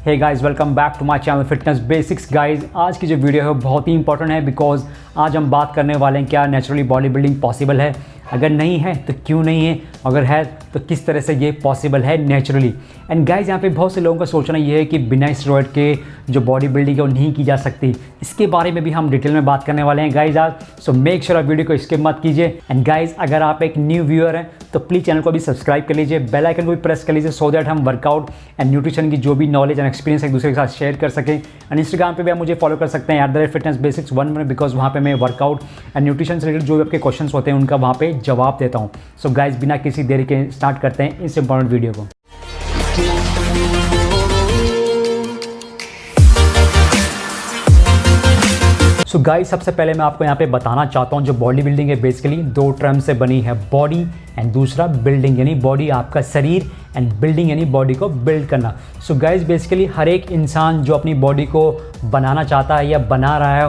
Hey guys, welcome back to my channel fitness basics. Guys, आज की जो video है बहुत ही इंपॉर्टेंट है बिकॉज आज हम बात करने वाले हैं क्या नेचुरली बॉडी बिल्डिंग पॉसिबल है। अगर नहीं है तो क्यों नहीं है, अगर है तो किस तरह से ये पॉसिबल है नेचुरली। एंड गाइस, यहाँ पे बहुत से लोगों का सोचना ये है कि बिना स्टेरॉइड के जो बॉडी बिल्डिंग है वो नहीं की जा सकती। इसके बारे में भी हम डिटेल में बात करने वाले हैं गाइस आज। सो मेक श्योर आप वीडियो को स्किप मत कीजिए। एंड गाइस, अगर आप एक न्यू व्यूअर हैं तो प्लीज़ चैनल को भी सब्सक्राइब कर लीजिए, बेल आइकन को भी प्रेस कर लीजिए सो दैट हम वर्कआउट एंड न्यूट्रिशन की जो भी नॉलेज एंड एक्सपीरियंस एक दूसरे के साथ शेयर कर सकें। एंड इंस्टाग्राम पे भी आप मुझे फॉलो कर सकते हैं @fitnessbasics1 में, बिकॉज वहाँ पे मैं वर्कआउट एंड न्यूट्रिशन से रिलेटेड जो भी आपके क्वेश्चंस होते हैं उनका वहाँ पे जवाब देता हूँ। सो गाइस, बिना किसी देरी के स्टार्ट करते हैं इस इंपॉर्टेंट वीडियो को। सो गाइस, सबसे पहले मैं आपको यहाँ पे बताना चाहता हूँ जो बॉडी बिल्डिंग है बेसिकली दो टर्म से बनी है, बॉडी एंड दूसरा बिल्डिंग, यानी बॉडी आपका शरीर एंड बिल्डिंग यानी बॉडी को बिल्ड करना। सो गाइस, बेसिकली हर एक इंसान जो अपनी बॉडी को बनाना चाहता है या बना रहा है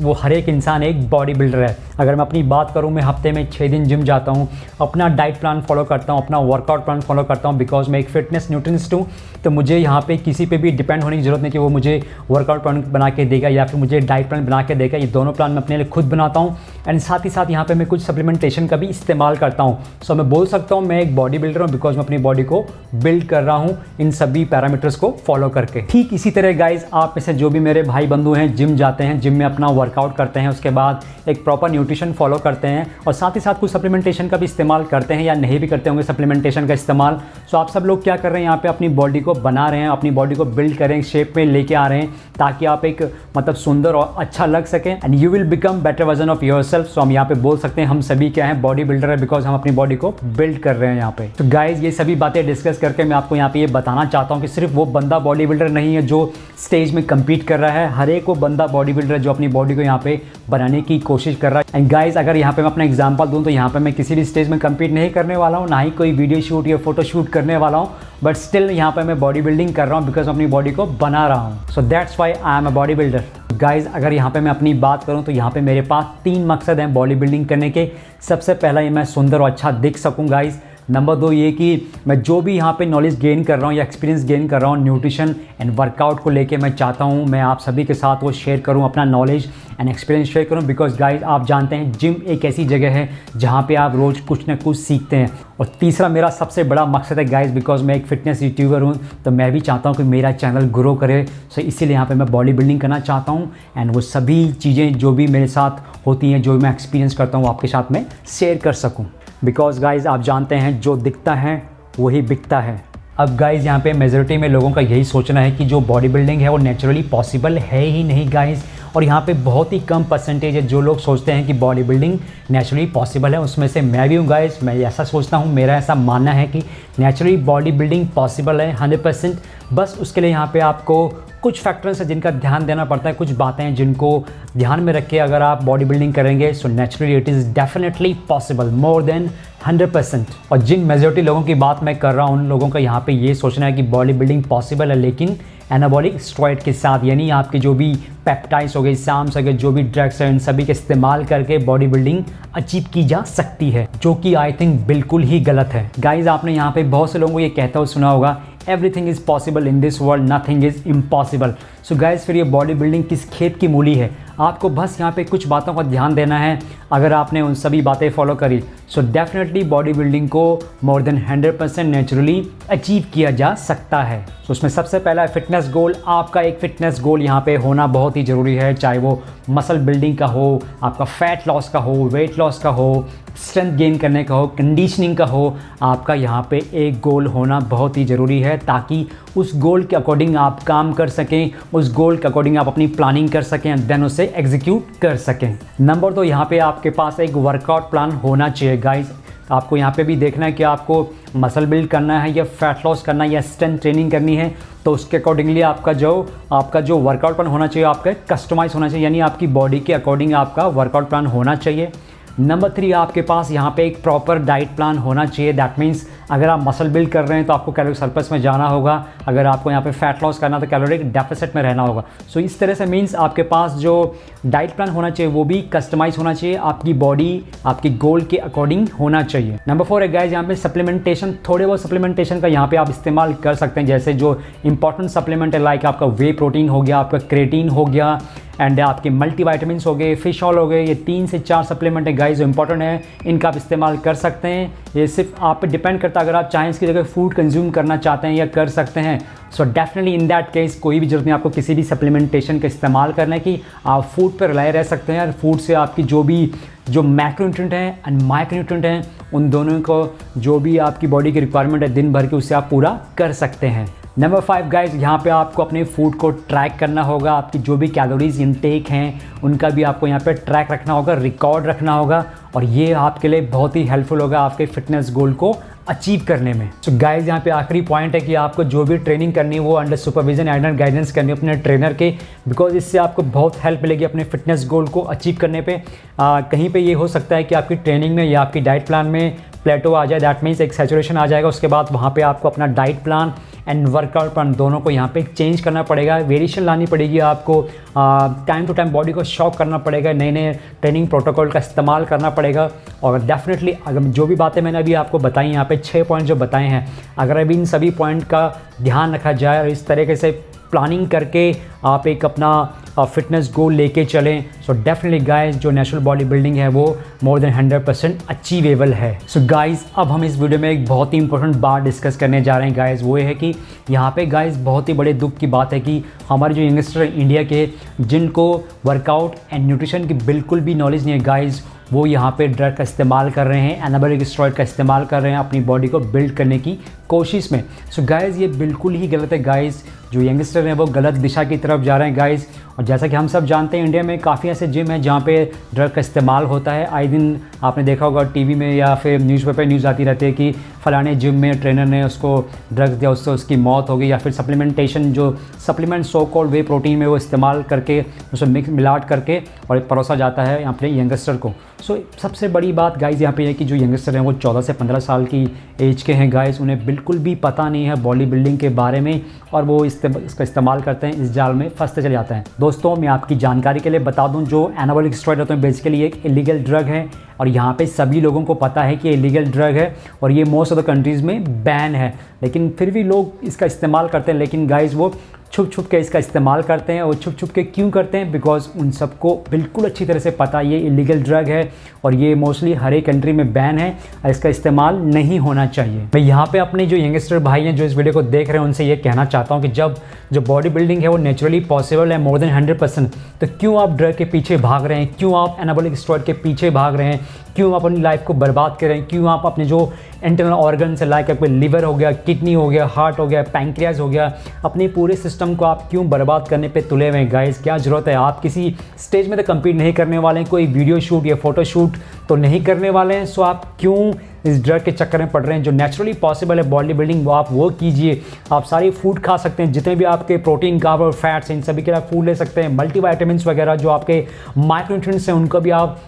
वो हर एक इंसान एक बॉडी बिल्डर है। अगर मैं अपनी बात करूँ, मैं हफ्ते में 6 दिन जिम जाता हूँ, अपना डाइट प्लान फॉलो करता हूँ, अपना वर्कआउट प्लान फॉलो करता हूँ बिकॉज मैं एक फिटनेस न्यूट्रिशनिस्ट हूँ। तो मुझे यहाँ पे किसी पे भी डिपेंड होने की ज़रूरत नहीं कि वो मुझे वर्कआउट प्लान बना के देगा या फिर मुझे डाइट प्लान बना के देगा। ये दोनों प्लान मैं अपने लिए खुद बनाता हूँ एंड साथ ही साथ यहाँ पे मैं कुछ सप्लीमेंटेशन का भी इस्तेमाल करता हूँ। सो मैं बोल सकता हूँ मैं एक बॉडी बिल्डर हूँ बिकॉज मैं अपनी बॉडी को बिल्ड कर रहा हूँ इन सभी पैरामीटर्स को फॉलो करके। ठीक इसी तरह गाइज, आप में से जो भी मेरे भाई बंधु हैं जिम जाते हैं, जिम में अपना वर्कआउट करते हैं, उसके बाद एक प्रॉपर न्यूट्रिशन फॉलो करते हैं और साथ ही साथ कुछ सप्लीमेंटेशन का भी इस्तेमाल करते हैं या नहीं भी करते होंगे सप्लीमेंटेशन का इस्तेमाल। सो आप सब लोग क्या कर रहे हैं, यहाँ पे अपनी बॉडी को बना रहे हैं, अपनी बॉडी को बिल्ड करें, शेप में लेके आ रहे हैं ताकि आप एक मतलब सुंदर और अच्छा लग सकें and you will become better version of yourself. So हम यहाँ पे बोल सकते हैं हम सभी क्या हैं, बॉडी बिल्डर है बिकॉज हम अपनी बॉडी को बिल्ड कर रहे हैं यहाँ पे। तो गाइज, ये सभी बातें डिस्कस करके मैं आपको यहाँ पे ये बताना चाहता हूँ कि सिर्फ वो बंदा बॉडी बिल्डर नहीं है जो स्टेज में compete कर रहा है, हर एक वो बंदा बॉडी बिल्डर है जो अपनी बॉडी को यहाँ पे बनाने की कोशिश कर रहा है। एंड गाइज, अगर यहाँ पे मैं अपना एग्जांपल दूँ तो यहाँ पे मैं किसी भी स्टेज में compete नहीं करने वाला हूँ, ना ही कोई वीडियो शूट या फोटो शूट करने वाला हूँ, बट स्टिल यहाँ पे मैं बॉडी बिल्डिंग कर रहा हूँ बिकॉज अपनी बॉडी को बना रहा हूँ। So that's why I am a body builder. Guys, अगर यहाँ पे मैं अपनी बात करूँ तो यहाँ पे मेरे पास 3 मकसद हैं बॉडी बिल्डिंग करने के। सबसे पहला ये मैं सुंदर और अच्छा दिख सकूँ गाइज। नंबर 2 ये कि मैं जो भी यहाँ पे नॉलेज गेन कर रहा हूँ या एक्सपीरियंस गेन कर रहा हूँ न्यूट्रिशन एंड वर्कआउट को लेके, मैं चाहता हूँ मैं आप सभी के साथ वो शेयर करूँ, अपना नॉलेज एंड एक्सपीरियंस शेयर करूँ बिकॉज गाइज आप जानते हैं जिम एक ऐसी जगह है जहाँ पे आप रोज़ कुछ ना कुछ सीखते हैं। और तीसरा मेरा सबसे बड़ा मकसद है गाइज, बिकॉज मैं एक फिटनेस यूट्यूबर हूँ तो मैं भी चाहता हूँ कि मेरा चैनल ग्रो करे। सो इसीलिए यहाँ पे मैं बॉडी बिल्डिंग करना चाहता हूँ एंड वो सभी चीज़ें जो भी मेरे साथ होती हैं, जो भी मैं एक्सपीरियंस करता हूँ, आपके साथ में शेयर कर सकूँ बिकॉज गाइज आप जानते हैं जो दिखता है वही बिकता है। अब गाइज, यहाँ पे मेजॉरिटी में लोगों का यही सोचना है कि जो बॉडी बिल्डिंग है वो नेचुरली पॉसिबल है ही नहीं गाइज, और यहाँ पे बहुत ही कम परसेंटेज है जो लोग सोचते हैं कि बॉडी बिल्डिंग नेचुरली पॉसिबल है। उसमें से मैं भी हूँ गाइज, मैं ऐसा सोचता हूँ, मेरा ऐसा मानना है कि नेचुरली बॉडी बिल्डिंग पॉसिबल है 100%। बस उसके लिए यहाँ पे आपको कुछ फैक्टर्स हैं जिनका ध्यान देना पड़ता है, कुछ बातें हैं जिनको ध्यान में रख के अगर आप बॉडी बिल्डिंग करेंगे so naturally it is definitely possible more than 100%। और जिन मेजॉरिटी लोगों की बात मैं कर रहा हूँ उन लोगों का यहाँ पे ये सोचना है कि बॉडी बिल्डिंग पॉसिबल है लेकिन एनाबॉलिक स्टेरॉइड के साथ, यानी आपके जो भी पेप्टाइड्स हो गए, साम्स हो गए, जो भी ड्रग्स हैं, इन सभी के इस्तेमाल करके बॉडी बिल्डिंग अचीव की जा सकती है, जो कि आई थिंक बिल्कुल ही गलत है। गाइज, आपने यहाँ पे बहुत से लोगों को ये कहता हुआ सुना होगा, everything is possible in this world, nothing is impossible. So guys, फिर ये बॉडी बिल्डिंग किस खेत की मूली है? आपको बस यहाँ पे कुछ बातों का ध्यान देना है। अगर आपने उन सभी बातें फॉलो करी सो डेफिनेटली बॉडी बिल्डिंग को मोर देन 100% नेचुरली अचीव किया जा सकता है। सो उसमें सबसे पहला फिटनेस गोल। आपका एक फिटनेस गोल यहाँ पे होना बहुत ही ज़रूरी है, चाहे वो मसल बिल्डिंग का हो, आपका फैट लॉस का हो, वेट लॉस का हो, स्ट्रेंथ गेन करने का हो, कंडीशनिंग का हो, आपका यहाँ पे एक गोल होना बहुत ही ज़रूरी है ताकि उस गोल के अकॉर्डिंग आप काम कर सकें, उस गोल के अकॉर्डिंग आप अपनी प्लानिंग कर सकें एंड देन उसे एग्जीक्यूट कर सकें। नंबर 2, यहाँ पे आपके पास एक वर्कआउट प्लान होना चाहिए गाइज। आपको यहाँ पे भी देखना है कि आपको मसल बिल्ड करना है या फैट लॉस करना है या स्ट्रेंथ ट्रेनिंग करनी है, तो उसके अकॉर्डिंगली आपका जो वर्कआउट प्लान होना चाहिए आपका कस्टमाइज होना चाहिए, यानी आपकी बॉडी के अकॉर्डिंग आपका वर्कआउट प्लान होना चाहिए। नंबर 3 आपके पास यहाँ पे एक प्रॉपर डाइट प्लान होना चाहिए। दैट मीन्स अगर आप मसल बिल्ड कर रहे हैं तो आपको कैलोरी सरप्लस में जाना होगा, अगर आपको यहाँ पे फैट लॉस करना तो कैलोरी डेफिसिट में रहना होगा। सो इस तरह से मीन्स आपके पास जो डाइट प्लान होना चाहिए वो भी कस्टमाइज होना चाहिए, आपकी बॉडी आपकी गोल के अकॉर्डिंग होना चाहिए। नंबर 4 है गाइस यहाँ पे सप्लीमेंटेशन, थोड़े बहुत सप्लीमेंटेशन का यहाँ पे आप इस्तेमाल कर सकते हैं, जैसे जो इंपॉर्टेंट सप्लीमेंट है लाइक आपका वे प्रोटीन हो गया, आपका क्रेटीन हो गया एंड आपके मल्टीविटामिन्स हो गए, फिश ऑयल हो गए। ये 3 से 4 सप्लीमेंट है गाइस जो इंपॉर्टेंट है, इनका आप इस्तेमाल कर सकते हैं। ये सिर्फ आप पे डिपेंड करता है, अगर आप चाहें इसकी जगह फूड कंज्यूम करना चाहते हैं या कर सकते हैं, so definitely in that case कोई भी जरूरत नहीं आपको किसी भी सप्लीमेंटेशन का इस्तेमाल करने की। आप फूड पर रिलाई रह सकते हैं और फूड से आपकी जो मैक्रोन्यूट्रिएंट हैं एंड माइक्रोन्यूट्रिएंट हैं, उन दोनों को जो भी आपकी बॉडी की रिक्वायरमेंट है दिन भर की, उससे आप पूरा कर सकते हैं। नंबर 5 गाइज यहाँ पे आपको अपने फूड को ट्रैक करना होगा, आपकी जो भी कैलोरीज इनटेक हैं उनका भी आपको यहाँ पे ट्रैक रखना होगा, रिकॉर्ड रखना होगा, और ये आपके लिए बहुत ही हेल्पफुल होगा आपके फिटनेस गोल को अचीव करने में। सो गाइज यहाँ पे आखिरी पॉइंट है कि आपको जो भी ट्रेनिंग करनी है वो under supervision and under guidance करनी है अपने ट्रेनर के, बिकॉज इससे आपको बहुत हेल्प मिलेगी अपने फिटनेस गोल को अचीव करने पे। कहीं पे ये हो सकता है कि आपकी ट्रेनिंग में या आपकी डाइट प्लान में प्लेटो आ जाए, दैट मीन्स एक सैचुरेशन आ जाएगा, उसके बाद वहाँ पे आपको अपना diet plan and workout plan दोनों को यहाँ पे चेंज करना पड़ेगा, वेरिएशन लानी पड़ेगी आपको, टाइम टू टाइम बॉडी को शॉक करना पड़ेगा, नए नए ट्रेनिंग प्रोटोकॉल का इस्तेमाल करना पड़ेगा। और डेफिनेटली अगर जो भी बातें मैंने अभी आपको बताई, यहाँ पे 6 पॉइंट जो बताए हैं, अगर अभी इन सभी पॉइंट का ध्यान रखा जाए और इस तरीके से प्लानिंग करके आप एक अपना फिटनेस गोल लेके चलें, सो डेफिनेटली गाइस जो नेचुरल बॉडी बिल्डिंग है वो मोर देन 100% अचीवेबल है। सो गाइस अब हम इस वीडियो में एक बहुत ही इंपॉर्टेंट बात डिस्कस करने जा रहे हैं गाइस, वो ये है कि यहाँ पे गाइस बहुत ही बड़े दुख की बात है कि हमारे जो यंगस्टर इंडिया के जिनको वर्कआउट एंड न्यूट्रिशन की बिल्कुल भी नॉलेज नहीं है गाइस, वो यहाँ पे ड्रग का इस्तेमाल कर रहे हैं, एनाबॉलिक स्टेरॉइड का इस्तेमाल कर रहे हैं अपनी बॉडी को बिल्ड करने की कोशिश में। सो गाइस ये बिल्कुल ही गलत है गाइस, जो यंगस्टर हैं वो गलत दिशा की तरफ जा रहे हैं गाइस। और जैसा कि हम सब जानते हैं इंडिया में काफ़ी ऐसे जिम हैं जहाँ पे ड्रग का इस्तेमाल होता है। आए दिन आपने देखा होगा टीवी में या फिर न्यूज़पेपर न्यूज़ आती रहती है कि फलाने जिम में ट्रेनर ने उसको ड्रग्स दिया, उससे उसकी मौत हो गई, या फिर सप्लीमेंटेशन जो सप्लीमेंट सो कॉल्ड वे प्रोटीन में वो इस्तेमाल करके उसे मिलाट करके और परोसा जाता है यहाँ पे यंगस्टर को। सो सबसे बड़ी बात गाइस यहाँ पे है कि जो यंगस्टर हैं वो 14 से 15 साल की एज के हैं गाइस, उन्हें बिल्कुल भी पता नहीं है बॉडी बिल्डिंग के बारे में और वो इसका इस्तेमाल करते हैं, इस जाल में फंसते चले जाते हैं। दोस्तों मैं आपकी जानकारी के लिए बता दूं, जो एनाबॉलिक स्टेरॉइड होते हैं बेसिकली एक इलीगल ड्रग है और यहाँ पे सभी लोगों को पता है कि इलीगल ड्रग है और ये मोस्ट ऑफ द कंट्रीज़ में बैन है, लेकिन फिर भी लोग इसका इस्तेमाल करते हैं। लेकिन गाइस वो छुप छुप के इसका इस्तेमाल करते हैं, और छुप छुप के क्यों करते हैं? बिकॉज उन सबको बिल्कुल अच्छी तरह से पता ये इलीगल ड्रग है और ये मोस्टली हर एक कंट्री में बैन है और इसका इस्तेमाल नहीं होना चाहिए। मैं यहाँ पे अपने जो यंगस्टर भाई हैं जो इस वीडियो को देख रहे हैं उनसे ये कहना चाहता हूँ कि जब जो बॉडी बिल्डिंग है वो नेचुरली पॉसिबल है मोर देन 100%, तो क्यों आप ड्रग के पीछे भाग रहे हैं? क्यों आप एनाबॉलिक स्टेरॉइड के पीछे भाग रहे हैं? क्यों आप अपनी लाइफ को बर्बाद कर रहे हैं? क्यों आप अपने जो इंटरनल ऑर्गन्स है लाइक आपके लिवर हो गया, किडनी हो गया, हार्ट हो गया, पैंक्रियाज हो गया, अपने पूरे सिस्टम को आप क्यों बर्बाद करने पे तुले हुए हैं? गाइस क्या ज़रूरत है? आप किसी स्टेज में तो कम्पीट नहीं करने वाले हैं, कोई वीडियो शूट या फोटो शूट तो नहीं करने वाले हैं, सो आप क्यों इस ड्रग के चक्कर में पड़ रहे हैं? जो नेचुरली पॉसिबल है बॉडी बिल्डिंग वो आप वो कीजिए। आप सारी फूड खा सकते हैं, जितने भी आपके प्रोटीन कार्ब और फैट्स हैं इन सभी के आप फूड ले सकते हैं, मल्टीविटामिन्स वगैरह जो आपके माइक्रोन्यूट्रिएंट्स हैं उनको भी आप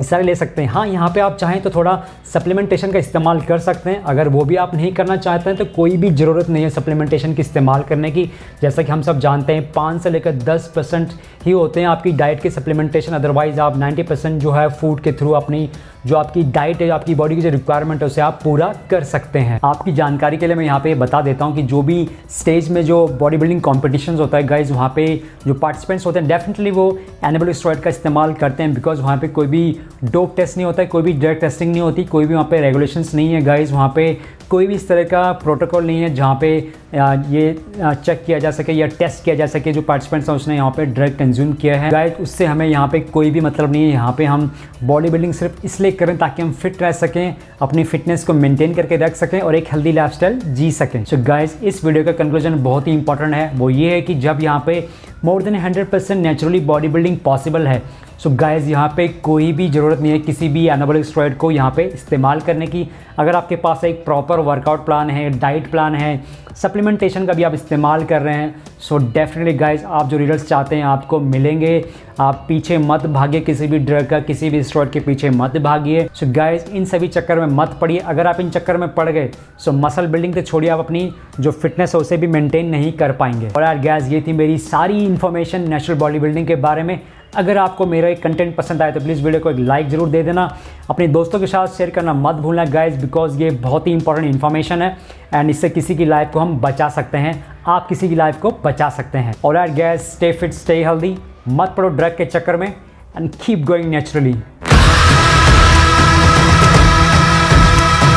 सारे ले सकते हैं। हाँ यहाँ पे आप चाहें तो थोड़ा सप्लीमेंटेशन का इस्तेमाल कर सकते हैं, अगर वो भी आप नहीं करना चाहते हैं तो कोई भी ज़रूरत नहीं है सप्लीमेंटेशन की इस्तेमाल करने की। जैसा कि हम सब जानते हैं 5 से लेकर 10% ही होते हैं आपकी डाइट के सप्लीमेंटेशन, अदरवाइज़ आप 90% जो है फूड के थ्रू अपनी जो आपकी डाइट है, आपकी बॉडी की जो रिक्वायरमेंट है उसे आप पूरा कर सकते हैं। आपकी जानकारी के लिए मैं यहाँ पे बता देता हूँ कि जो भी स्टेज में जो बॉडी बिल्डिंग कॉम्पिटिशन्स होता है गाइज, वहाँ पे जो पार्टिसिपेंट्स होते हैं डेफिनेटली वो एनाबॉलिक स्टेरॉइड का इस्तेमाल करते हैं, बिकॉज वहाँ पे कोई भी डोप टेस्ट नहीं होता है, कोई भी ड्रग टेस्टिंग नहीं होती, कोई भी वहाँ पे रेगुलेशंस नहीं है गाइज, वहाँ पे कोई भी इस तरह का प्रोटोकॉल नहीं है जहाँ पे ये चेक किया जा सके या टेस्ट किया जा सके जो पार्टिसिपेंट्स हैं उसने यहाँ पे ड्रग कंज्यूम किया है। गाइस उससे हमें यहाँ पे कोई भी मतलब नहीं है। यहाँ पे हम बॉडी बिल्डिंग सिर्फ इसलिए करें ताकि हम फिट रह सकें, अपनी फिटनेस को मेंटेन करके रख सकें और एक हेल्दी लाइफस्टाइल जी सकें। सो गाइस इस वीडियो का कंक्लूजन बहुत ही इंपॉर्टेंट है, वो ये है कि जब यहाँ पे more than 100% naturally body building possible है। सो गाइज़ यहाँ पे कोई भी ज़रूरत नहीं है किसी भी एनाबॉलिक स्टेरॉइड को यहाँ पे इस्तेमाल करने की। अगर आपके पास एक प्रॉपर वर्कआउट प्लान है, डाइट प्लान है, सप्लीमेंटेशन का भी आप इस्तेमाल कर रहे हैं, सो डेफिनेटली गाइज़ आप जो रिजल्ट्स चाहते हैं आपको मिलेंगे। आप पीछे मत भागिए किसी भी ड्रग का, किसी भी स्टेरॉइड के पीछे मत भागिए। सो गाइज़ इन सभी चक्कर में मत पड़िए। अगर आप इन चक्कर में पड़ गए सो मसल बिल्डिंग तो छोड़िए, आप अपनी जो फिटनेस है उसे भी मेंटेन नहीं कर पाएंगे। और यार गाइज़ ये थी मेरी सारी इन्फॉर्मेशन नेचुरल बॉडी बिल्डिंग के बारे में। अगर आपको मेरा एक कंटेंट पसंद आए तो प्लीज़ वीडियो को एक लाइक ज़रूर दे देना, अपने दोस्तों के साथ शेयर करना मत भूलना गाइज़, बिकॉज ये बहुत ही इंपॉर्टेंट इन्फॉर्मेशन है एंड इससे किसी की लाइफ को हम बचा सकते हैं, आप किसी की लाइफ को बचा सकते हैं। और यार guys stay fit stay healthy, मत पड़ो ड्रग के चक्कर में एंड कीप गोइंग नेचुरली।